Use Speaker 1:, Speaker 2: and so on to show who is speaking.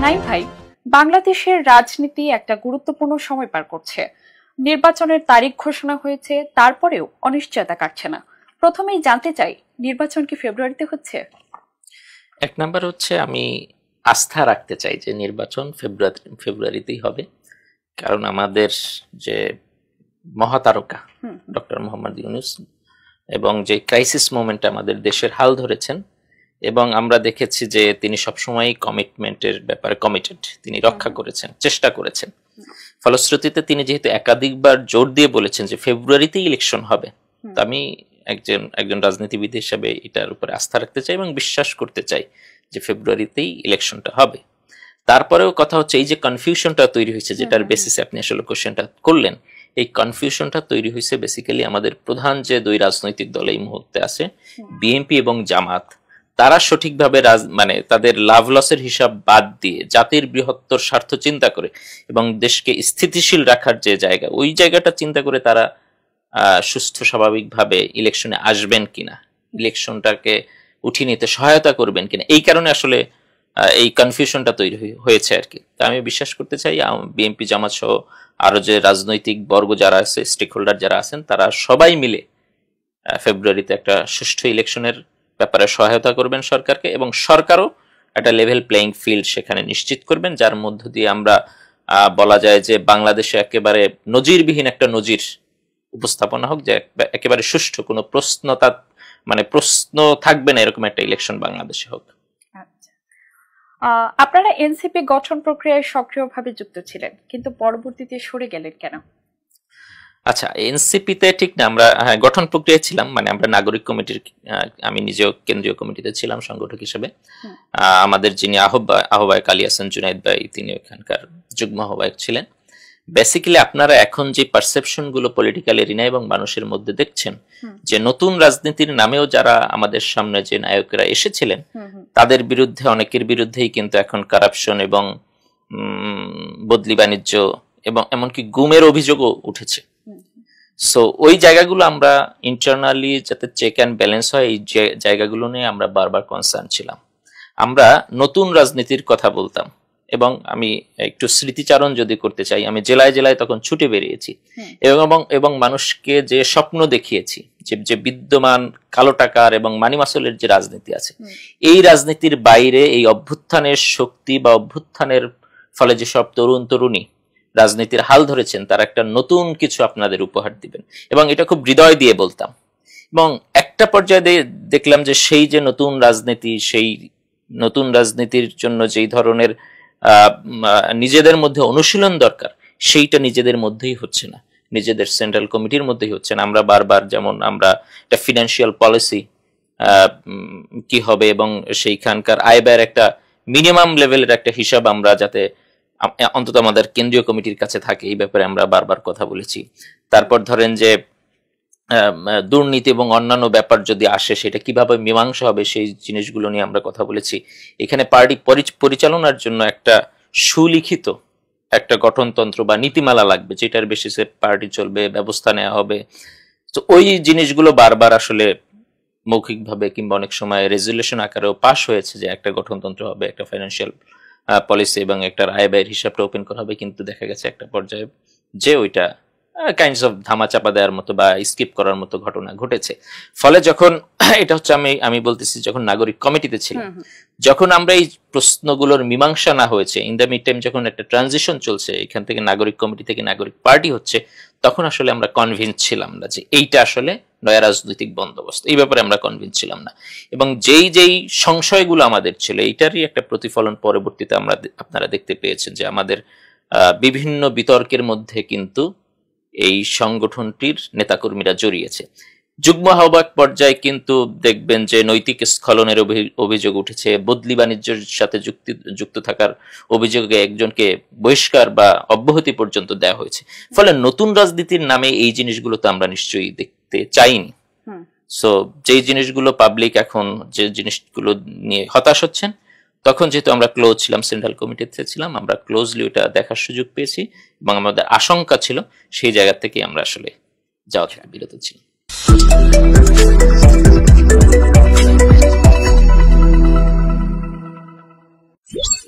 Speaker 1: নাই ভাই, বাংলাদেশের রাজনীতি একটা গুরুত্বপূর্ণ সময় পার করছে। নির্বাচনের তারিখ ঘোষণা হয়েছে, তারপরেও অনিশ্চয়তা কাটছে না। প্রথমেই জানতে চাই, নির্বাচন কি ফেব্রুয়ারিতে হচ্ছে?
Speaker 2: এক নাম্বার হচ্ছে, আমি আস্থা রাখতে চাই যে নির্বাচন ফেব্রুয়ারিতেই হবে। কারণ আমাদের যে মহাতারকা ডক্টর মোহাম্মদ ইউনূস এবং যে ক্রাইসিস মোমেন্টে আমাদের দেশের হাল ধরেছেন, এবং আমরা দেখেছি যে তিনি সবসময় কমিটমেন্টের ব্যাপারে কমিটেড, তিনি রক্ষা করেছেন, চেষ্টা করেছেন। ফলশ্রুতিতে তিনি যেহেতু একাধিকবার জোর দিয়ে বলেছেন যে ফেব্রুয়ারিতেই ইলেকশন হবে, তো আমি একজন রাজনীতিবিদ হিসেবে এটার উপরে আস্থা রাখতে চাই এবং বিশ্বাস করতে চাই যে ফেব্রুয়ারিতেই ইলেকশনটা হবে। তারপরেও কথা হচ্ছে, এই যে কনফিউশনটা তৈরি হয়েছে, যেটার বেসিসে আপনি আসলে কোশ্চেনটা করলেন, এই কনফিউশনটা তৈরি হয়েছে বেসিক্যালি আমাদের প্রধান যে দুই রাজনৈতিক দল এই মুহূর্তে আছে, বিএনপি এবং জামাত, তারা সঠিকভাবে মানে তাদের লাভ লসের হিসাব বাদ দিয়ে জাতির বৃহত্তর স্বার্থ চিন্তা করে এবং দেশকে স্থিতিশীল রাখার যে জায়গা, ওই জায়গাটা চিন্তা করে তারা সুস্থ স্বাভাবিকভাবে ইলেকশনে আসবেন কিনা, ইলেকশনটাকে উঠিয়ে নিতে সহায়তা করবেন কিনা, এই কারণে আসলে এই কনফিউশনটা তৈরি হয়েছে আর কি। তা আমি বিশ্বাস করতে চাই বিএনপি জামাত সহ আরো যে রাজনৈতিক বর্গ যারা আছে, স্টেক হোল্ডার যারা আছেন, তারা সবাই মিলে ফেব্রুয়ারিতে একটা সুষ্ঠু ইলেকশনের ব্যাপারে সহায়তা করবেন সরকারকে, এবং সরকারও একটা লেভেল প্লেইং ফিল্ড সেখানে নিশ্চিত করবেন, যার মধ্য দিয়ে আমরা বলা যায় যে বাংলাদেশে একেবারে নজিরবিহীন একটা নজির উপস্থাপনা হোক, যে একেবারে সুষ্ঠু কোনো প্রশ্ন থাকবে না এরকম একটা ইলেকশন বাংলাদেশে হোক।
Speaker 1: আপনারা এনসিপি গঠন প্রক্রিয়ায় সক্রিয়ভাবে যুক্ত ছিলেন, কিন্তু পরবর্তীতে সরে গেলেন কেন?
Speaker 2: আচ্ছা, এনসিপিতে ঠিক না, আমরা গঠন প্রক্রিয়ায় ছিলাম, মানে আমরা নাগরিক কমিটির, আমি নিজেও কেন্দ্রীয় কমিটিতে ছিলাম সংগঠক হিসেবে। আমাদের যিনি আহ্বায়ক আলী হাসান জুনাইদ ভাই, তিনি ওখানকার যুগ্ম আহ্বায়ক ছিলেন। বেসিক্যালি আপনারা এখন যে পারসেপশন গুলো পলিটিক্যাল এরিনা এবং মানুষের মধ্যে দেখছেন, যে নতুন রাজনীতির নামেও যারা আমাদের সামনে যে নায়করা এসেছিলেন, তাদের বিরুদ্ধে, অনেকের বিরুদ্ধেই কিন্তু এখন কারাপশন এবং বদলি বাণিজ্য এবং এমনকি গুমের অভিযোগও উঠেছে। সো ওই জায়গাগুলো আমরা ইন্টারনালি যাতে চেক অ্যান্ড ব্যালেন্স হয়, এই জায়গাগুলো নিয়ে আমরা বারবার কনসার্ন ছিলাম। আমরা নতুন রাজনীতির কথা বলতাম, এবং আমি একটু স্মৃতিচারণ যদি করতে চাই, আমি জেলায় জেলায় তখন ছুটে বেরিয়েছি এবং মানুষকে যে স্বপ্ন দেখিয়েছি, যে বিদ্যমান কালো টাকার এবং মানি মাসলের যে রাজনীতি আছে, এই রাজনীতির বাইরে এই অভ্যুত্থানের শক্তি বা অভ্যুত্থানের ফলে যেসব তরুণ তরুণী রাজনীতির হাল ধরেছেন, তারা একটা নতুন কিছু আপনাদের উপহার দিবেন, এবং এটা খুব হৃদয় দিয়ে বলতাম। এবং একটা পর্যায়ে দেখলাম যে সেই যে নতুন রাজনীতি, সেই নতুন রাজনীতির জন্য যেই ধরনের নিজেদের মধ্যে অনুশীলন দরকার, সেইটা নিজেদের মধ্যেই হচ্ছে না, নিজেদের সেন্ট্রাল কমিটির মধ্যেই হচ্ছে না। আমরা বারবার, যেমন আমরা একটা ফিনান্সিয়াল পলিসি কি হবে এবং সেইখানকার আয় ব্যয়ের একটা মিনিমাম লেভেলের একটা হিসাব আমরা যাতে অন্তত আমাদের কেন্দ্রীয় কমিটির কাছে থাকে, এই ব্যাপারে আমরা বারবার কথা বলেছি। তারপর ধরেন যে দুর্নীতি এবং অন্যান্য ব্যাপার যদি আসে, সেটা কিভাবে মীমাংসা হবে, সেই জিনিসগুলো নিয়ে আমরা কথা বলেছি। এখানে পার্টি পরিচালনার জন্য একটা সুলিখিত একটা গঠনতন্ত্র বা নীতিমালা লাগবে, যেটার বেসিসে পার্টি চলবে, ব্যবস্থা নেওয়া হবে। তো ওই জিনিসগুলো বারবার আসলে মৌখিকভাবে কিংবা অনেক সময় রেজুলেশন আকারেও পাস হয়েছে, যে একটা গঠনতন্ত্র হবে, একটা ফাইন্যান্সিয়াল পলিসি এবং একটা আয় ব্যয়ের হিসাবটা ওপেন করা হবে, কিন্তু দেখা গেছে একটা পর্যায়ে যে ওইটা কাইন্ডস অফ ধামাচাপা দেওয়ার মতো বা স্কিপ করার মতো ঘটনা ঘটেছে। ফলে যখন এটা হচ্ছে, আমি বলতেছি, যখন নাগরিক কমিটিতে ছিলাম, যখন আমরা এই প্রশ্নগুলোর মীমাংসা না হয়েছে, ইন দ্য মিড টাইম যখন একটা ট্রানজিশন চলছে, এখান থেকে নাগরিক কমিটি থেকে নাগরিক পার্টি হচ্ছে, তখন আসলে আমরা কনভিন্স ছিলাম না যে এইটা আসলে নয়া রাজনৈতিক বন্দোবস্ত, এই ব্যাপারে আমরা কনভিন্স ছিলাম না। এবং যেই সংশয়গুলো আমাদের ছিল, এইটারই একটা প্রতিফলন পরবর্তীতে আপনারা দেখতে পেয়েছেন, যে আমাদের বিভিন্ন বিতর্কের মধ্যে কিন্তু এই সংগঠনটির নেতাকর্মীরা জড়িয়েছে। যুগ্ম আহ্বায়ক পর্যায়ে কিন্তু দেখবেন যে নৈতিক স্খলনের অভিযোগ উঠেছে, বদলি বাণিজ্যের সাথে যুক্ত থাকার অভিযোগে একজনকে বহিষ্কার বা অব্যাহতি পর্যন্ত দেওয়া হয়েছে। ফলে নতুন রাজনীতির নামে এই জিনিসগুলো তো আমরা নিশ্চয়ই দেখতে চাইনি। সো যেই জিনিসগুলো পাবলিক এখন যে জিনিসগুলো নিয়ে হতাশ হচ্ছেন, তখন যেহেতু আমরা ক্লোজ ছিলাম, সেন্ট্রাল কমিটিতে ছিলাম, আমরা ক্লোজলি ওটা দেখার সুযোগ পেয়েছি, এবং আমাদের আশঙ্কা ছিল সেই জায়গা থেকে আমরা আসলে যাওয়া থেকে বিরত ছিলাম।